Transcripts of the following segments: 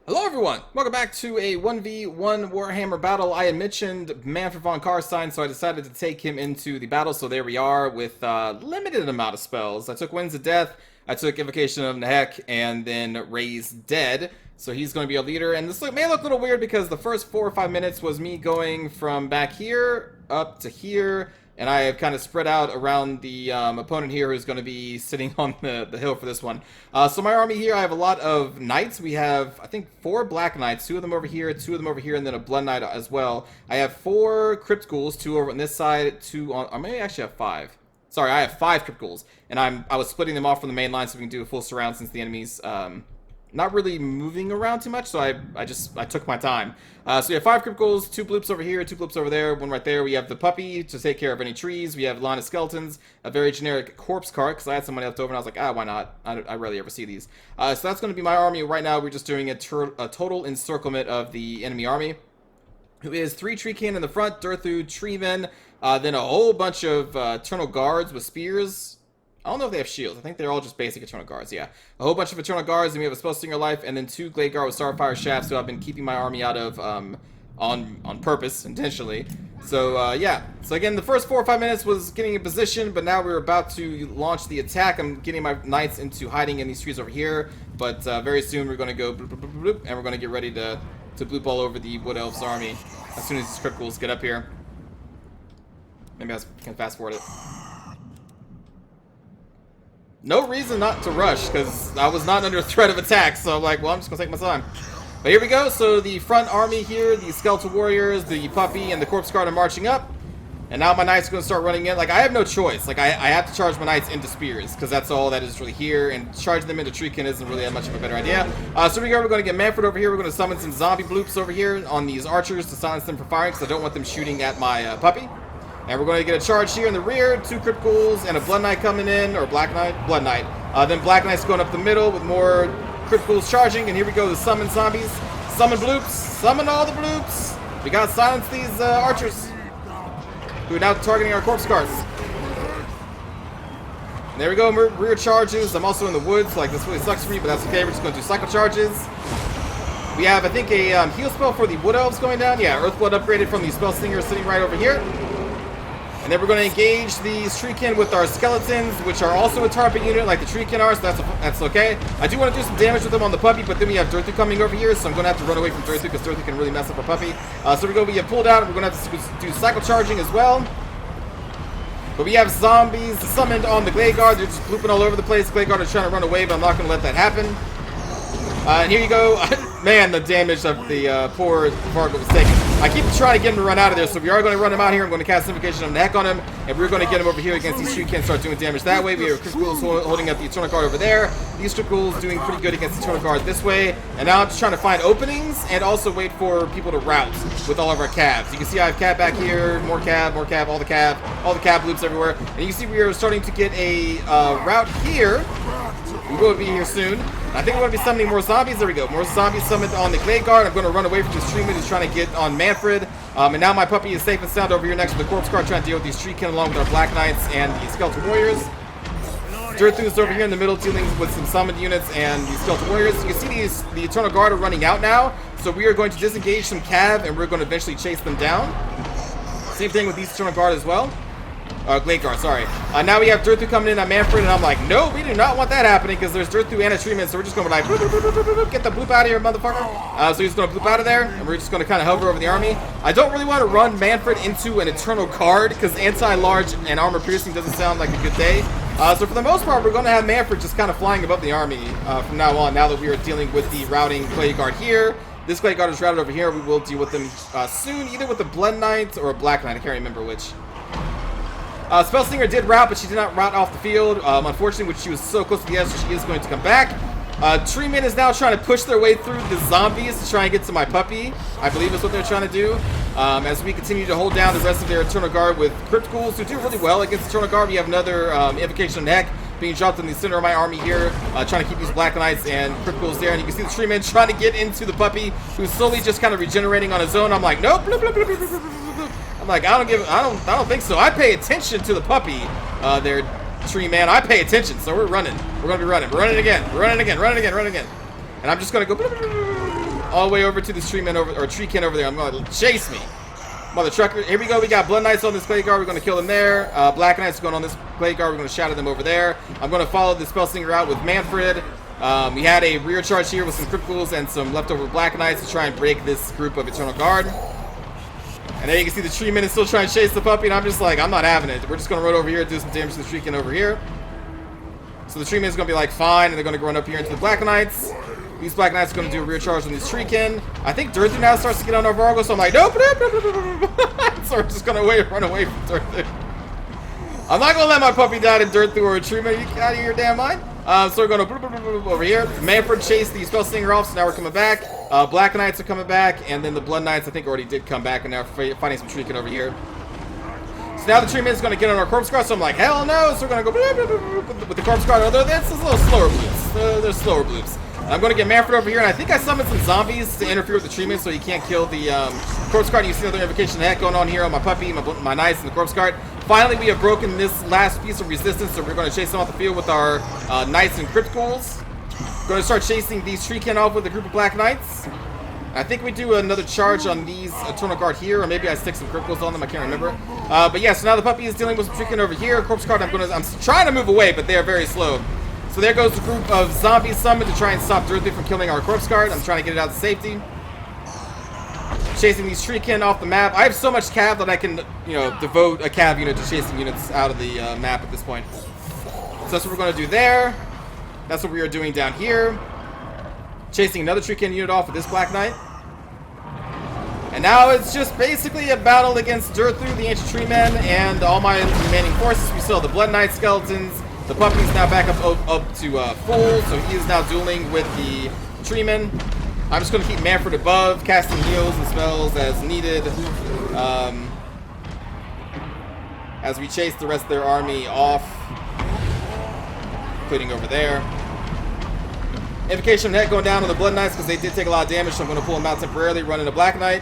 Hello everyone! Welcome back to a 1v1 Warhammer battle. I had mentioned Manfred von Karstein, so I decided to take him into the battle. So there we are with limited amount of spells. I took Winds of Death, I took Invocation of Nehek, and then Raise Dead. So he's going to be a leader. And this may look a little weird because the first 4 or 5 minutes was me going from back here up to here. And I have kind of spread out around the opponent here who's going to be sitting on the hill for this one. So my army here, I have a lot of knights. We have, I think, 4 black knights, 2 of them over here, 2 of them over here, and then a blood knight as well. I have 4 crypt ghouls, 2 over on this side, 2 on, or maybe I actually have 5. Sorry, I have 5 crypt ghouls, and I was splitting them off from the main line so we can do a full surround since the enemy's not really moving around too much, so I took my time. So we have 5 crypt ghouls, 2 bloops over here, 2 bloops over there, 1 right there. We have the puppy to take care of any trees. We have a line of skeletons, a very generic corpse cart, because I had some money left over, and I was like, why not? I rarely ever see these. So that's going to be my army. Right now, we're just doing a total encirclement of the enemy army, who is 3 tree cannon in the front, Durthu, treemen, then a whole bunch of eternal guards with spears. I don't know if they have shields. I think they're all just basic Eternal Guards, yeah. A whole bunch of Eternal Guards, and we have a Spell Stinger Life, and then 2 Glade Guard with Starfire Shafts, so I've been keeping my army out of, on purpose, intentionally. So, yeah. So again, the first 4 or 5 minutes was getting in position, but now we're about to launch the attack. I'm getting my knights into hiding in these trees over here, but very soon we're going to go bloop, bloop, bloop, bloop, and we're going to get ready to bloop all over the Wood Elves army as soon as these crypt ghouls get up here. Maybe I can fast forward it. No reason not to rush, because I was not under threat of attack, so I'm like, well, I'm just going to take my time. But here we go. So the front army here, the Skeletal Warriors, the Puppy, and the Corpse Guard are marching up. And now my knights are going to start running in. Like, I have no choice. Like, I have to charge my knights into spears, because that's all that is really here. And charging them into Treekin isn't really that much of a better idea. So we go. We're going to get Manfred over here. We're going to summon some zombie bloops over here on these archers to silence them from firing, because I don't want them shooting at my Puppy. And we're going to get a charge here in the rear, 2 crypt ghouls, and a blood knight coming in, or black knight, blood knight. Then black knight's going up the middle with more crypt ghouls charging, and here we go, the summon zombies, summon bloops, summon all the bloops. We got to silence these archers, who are now targeting our corpse guards. And there we go, rear charges. I'm also in the woods, like this really sucks for me, but that's okay. We're just going to do cycle charges. We have, I think, a heal spell for the Wood Elves going down. Yeah, Earthblood upgraded from the Spell Stinger sitting right over here. And then we're going to engage the Treekin with our skeletons, which are also a target unit like the Treekin are, so that's okay. I do want to do some damage with them on the Puppy, but then we have Durthu coming over here, so I'm going to have to run away from Durthu because Durthu can really mess up our Puppy. So we have pulled out, and we're going to have to do cycle charging as well. But we have zombies summoned on the Glade Guard. They're just blooping all over the place. Glade Guard are trying to run away, but I'm not going to let that happen. And here you go. Man, the damage of the poor Vargo was taken. I keep trying to get him to run out of there, so we are going to run him out here. I'm going to cast Invocation of Nehek on him, and we're going to get him over here against these Treekin, start doing damage that way. We have crypt ghouls holding up the Eternal Guard over there. These crypt ghouls doing pretty good against the Eternal Guard this way. And now I'm just trying to find openings and also wait for people to rout with all of our cabs. You can see I have cab back here, more cab, all the cab loops everywhere. And you can see we are starting to get a route here. We will be here soon. I think we're going to be summoning more zombies. There we go. More zombies summoned on the Glade Guard. I'm going to run away from this treeman who's trying to get on Manfred. And now my Puppy is safe and sound over here next to the Corpse Guard, trying to deal with these Treekin along with our Black Knights and the Skeletal Warriors. Durthu's over here in the middle dealing with some summoned units and the Skeletal Warriors. You can see the Eternal Guard are running out now. So we are going to disengage some cav and we're going to eventually chase them down. Same thing with these Eternal Guard as well. Glade Guard, sorry. Now we have Durthu coming in on Manfred, and I'm like, no, we do not want that happening, because there's Durthu and a treeman, so we're just going to like, bloop, bloop, bloop, bloop, bloop, get the bloop out of here, motherfucker. So he's going to bloop out of there, and we're just going to kind of hover over the army. I don't really want to run Manfred into an Eternal Guard, because anti-large and armor piercing doesn't sound like a good day. So for the most part, we're going to have Manfred just kind of flying above the army from now on, now that we are dealing with the routing Glade Guard here. This Glade Guard is routed over here. We will deal with them soon, either with a Blood Knight or a Black Knight. I can't remember which. Spell Stinger did route, but she did not route off the field. Unfortunately, which she was so close to the edge, so she is going to come back. Treeman is now trying to push their way through the zombies to try and get to my Puppy. I believe is what they're trying to do. As we continue to hold down the rest of their Eternal Guard with crypt ghouls who do really well against Eternal Guard. We have another Invocation of Nehek being dropped in the center of my army here, trying to keep these Black Knights and crypt ghouls there. And you can see the Treeman trying to get into the Puppy, who's slowly just kind of regenerating on his own. I'm like, nope. Bloop, bloop, bloop, bloop, bloop, bloop. I'm like, I don't think so. I pay attention to the Puppy, there, tree man. I pay attention, so we're running. We're gonna be running. We're running again. We're running again. Running again. Running again. And I'm just gonna go. all the way over to this treeman over, or treekin over there. I'm going to chase me. Mother trucker. Here we go. We got Blood Knights on this Glade Guard. We're going to kill them there. Black Knights are going on this Glade Guard. We're going to shatter them over there. I'm going to follow the Spellslinger out with Manfred. We had a rear charge here with some Cripples and some leftover Black Knights to try and break this group of Eternal Guard. And there you can see the treeman is still trying to chase the puppy, and I'm just like, I'm not having it. We're just going to run over here and do some damage to the treekin over here. So the treeman is going to be like, fine, and they're going to run up here into the Black Knights. These Black Knights are going to do a rear charge on these treekin. I think Durthu now starts to get on our Vargo, so I'm like, nope. So we're just going to run away from Durthu. I'm not going to let my puppy die to Durthu or a treeman. Are you out of your damn mind? So we're going to over here. Manfred chased the Spellslinger off, so now we're coming back. Black Knights are coming back, and then the Blood Knights I think already did come back, and now we're fighting some treekin over here. So now the treeman is going to get on our Corpse Guard, so I'm like, hell no. So we're going to go with the Corpse Guard. Although this is a little slower bloops. They're slower bloops. I'm going to get Manfred over here, and I think I summoned some zombies to interfere with the treatment so he can't kill the Corpse Guard. You see another invocation of the heck going on here on my puppy, my Knights, and the Corpse Guard. Finally, we have broken this last piece of resistance, so we're going to chase them off the field with our Knights and Crypt Ghouls. Going to start chasing these treekin off with a group of Black Knights. I think we do another charge on these Eternal Guard here, or maybe I stick some Crypt Ghouls on them, I can't remember. But yeah, so now the puppy is dealing with some treekin over here. Corpse Guard, I'm trying to move away, but they are very slow. So there goes the group of zombies summoned to try and stop Durthu from killing our Corpse Guard. I'm trying to get it out to safety. Chasing these treekin off the map. I have so much cav that I can, devote a cav unit to chasing units out of the map at this point. So that's what we're going to do there. That's what we are doing down here. Chasing another treekin unit off with this Black Knight. And now it's just basically a battle against Durthu, the Ancient Treeman, and all my remaining forces. We still have the Blood Knight skeletons. The puppy's now back up to full, so he is now dueling with the Treeman. I'm just going to keep Manfred above, casting heals and spells as needed. As we chase the rest of their army off, including over there. Invocation of Heck going down on the Blood Knights because they did take a lot of damage, so I'm going to pull them out temporarily, run in a Black Knight.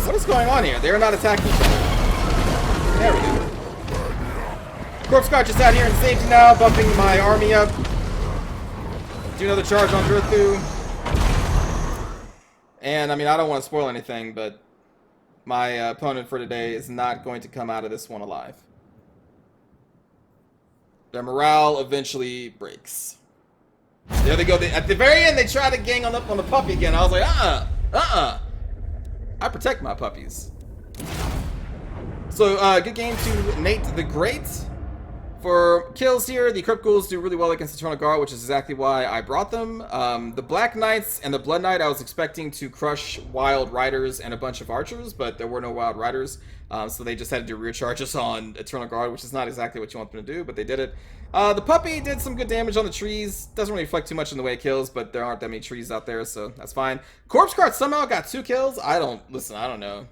What is going on here? They're not attacking each other. There we go. Corpse Guard just out here in safety now, bumping my army up. Do another charge on Durthu. And, I mean, I don't want to spoil anything, but my opponent for today is not going to come out of this one alive. Their morale eventually breaks. There they go. At the very end, they try to gang on the puppy again. I was like, I protect my puppies. So, good game to Nate the Great. For kills here, the Crypt Ghouls do really well against Eternal Guard, which is exactly why I brought them. The Black Knights and the Blood Knight, I was expecting to crush Wild Riders and a bunch of Archers, but there were no Wild Riders, so they just had to do rear charges on Eternal Guard, which is not exactly what you want them to do, but they did it. The Puppy did some good damage on the trees. Doesn't really reflect too much in the way it kills, but there aren't that many trees out there, so that's fine. Corpse Guard somehow got 2 kills. I don't know.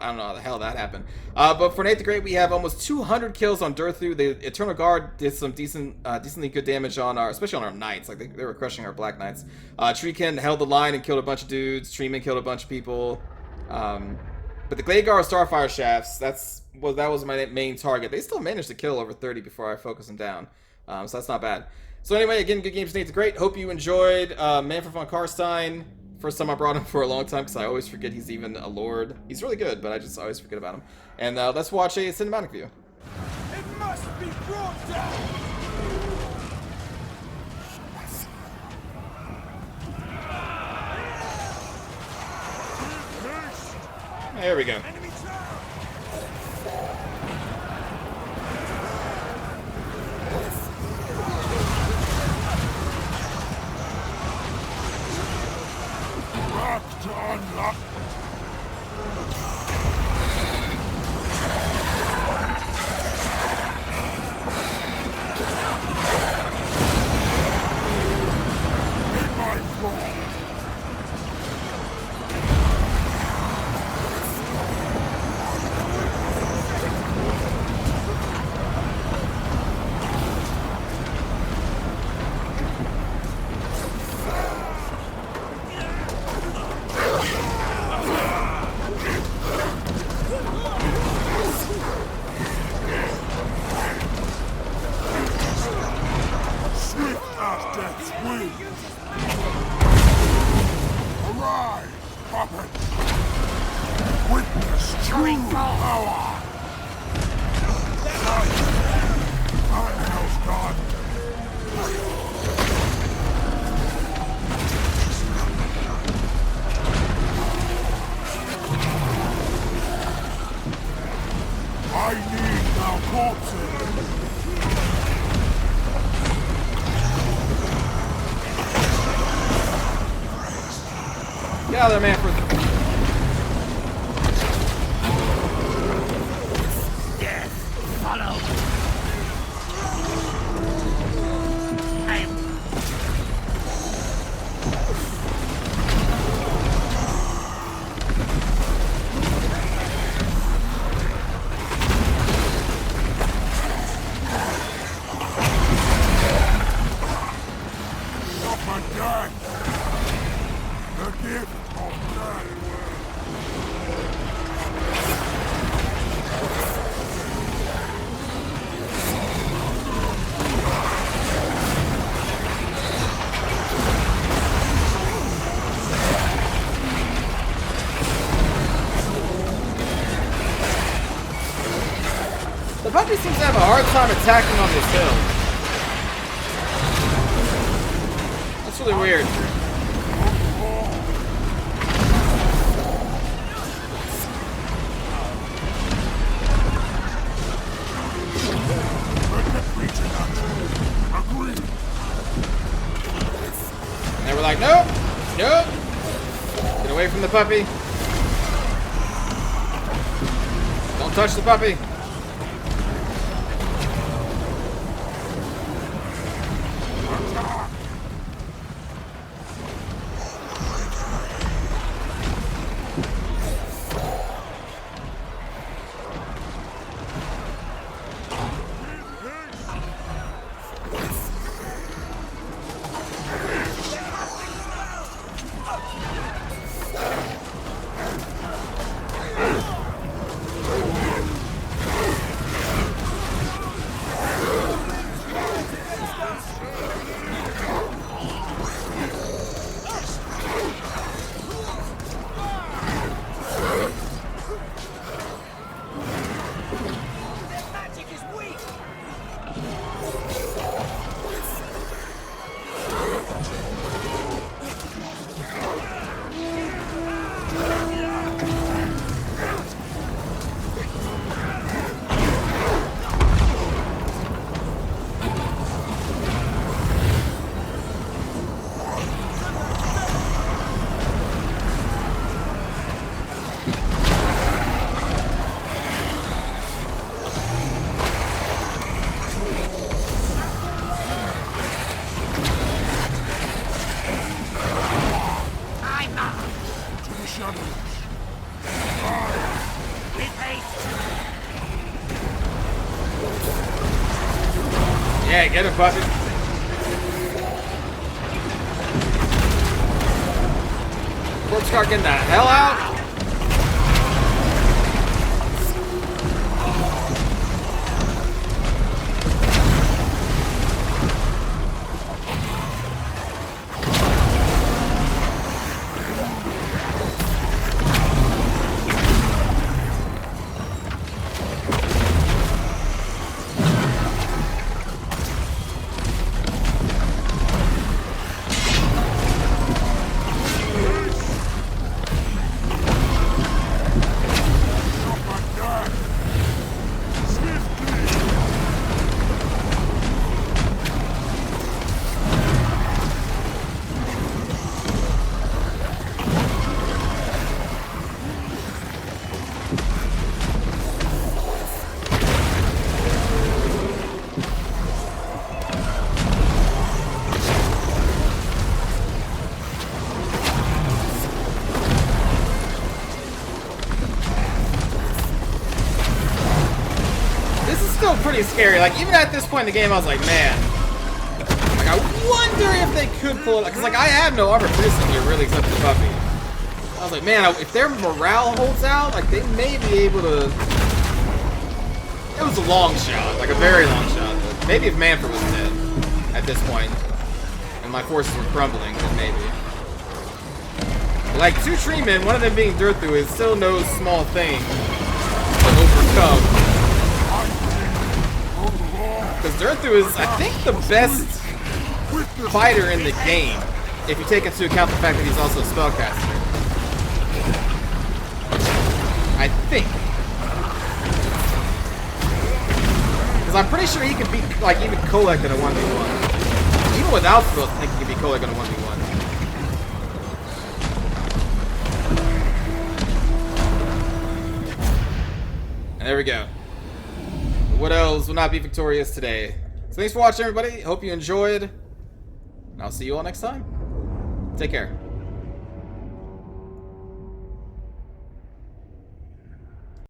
I don't know how the hell that happened. But for Nate the Great, we have almost 200 kills on Durthu. The Eternal Guard did some decently good damage on especially on our Knights. Like they were crushing our Black Knights. Treekin held the line and killed a bunch of dudes. Treeman killed a bunch of people. But the Glade Guard Starfire Shafts, that was my main target. They still managed to kill over 30 before I focused them down. So that's not bad. So anyway, again, good games, Nate the Great. Hope you enjoyed Manfred von Karstein. First time I brought him for a long time because I always forget he's even a lord. He's really good, but I just always forget about him. And let's watch a cinematic view. It must be brought down. There we go. Enemy down. To unlock. We. Arise, puppet. Witness true power. Hell's gone. I need now corpses. Get out of there, Manfred. Death follow. Not my dad. The gift of death. The puppy seems to have a hard time attacking on this hill. That's really weird. And we're like, nope, nope. Get away from the puppy. Don't touch the puppy. Yeah, get him, puppy. Corpse cart getting the hell out. Still pretty scary. Like, even at this point in the game, I was like, man. Like, I wonder if they could pull it. Because, like, I have no armor piercing here, really, except for the puppy. I was like, man, if their morale holds out, like, they may be able to... It was a long shot. Like, a very long shot. But maybe if Manfred was dead at this point. and my forces were crumbling, then maybe. Like, 2 treemen, one of them being Dirthu, is still no small thing to overcome. Because Dirthu is, I think, the best fighter in the game, if you take into account the fact that he's also a spellcaster. I think. Because I'm pretty sure he could beat, like, even Kolek in a 1v1. Even without spells, I think he could beat Kolek in a 1v1. And there we go. The Wood Elves will not be victorious today. So thanks for watching, everybody. Hope you enjoyed. And I'll see you all next time. Take care.